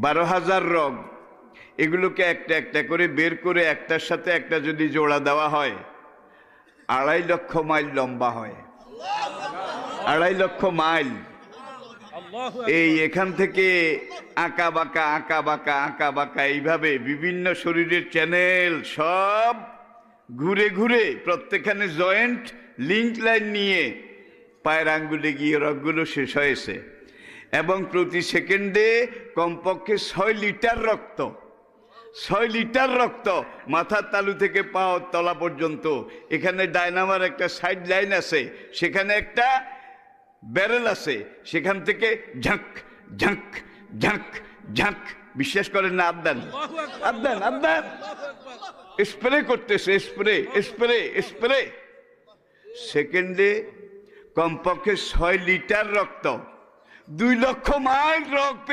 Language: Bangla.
12,000 রগ, এগুলোকে একটা একটা করে বের করে একটার সাথে একটা যদি জোড়া দেওয়া হয় 2.5 লক্ষ মাইল লম্বা হয়। 2.5 লক্ষ মাইল। এই এখান থেকে আঁকা বাঁকা আঁকা বাঁকা আঁকা বাঁকা এইভাবে বিভিন্ন শরীরের চ্যানেল সব ঘুরে ঘুরে প্রত্যেকখানে জয়েন্ট লিঙ্ক লাইন নিয়ে পায়ের আঙ্গুলে গিয়ে রগগুলো শেষ হয়েছে। এবং প্রতি সেকেন্ডে কমপক্ষে 6 লিটার রক্ত, 6 লিটার রক্ত মাথার তালু থেকে পাওয়ার তলা পর্যন্ত। এখানে ডায়নামার একটা সাইড লাইন আছে, সেখানে একটা ব্যারেল আছে, সেখান থেকে ঝাঁক ঝাঁক ঝাঁক ঝাঁক, বিশ্বাস করেন না, আবদান আবদান আবদান স্প্রে করতেছে, স্প্রে স্প্রে স্প্রে। সেকেন্ডে কমপক্ষে 6 লিটার রক্ত, 2 লক্ষ মাইল রক্ত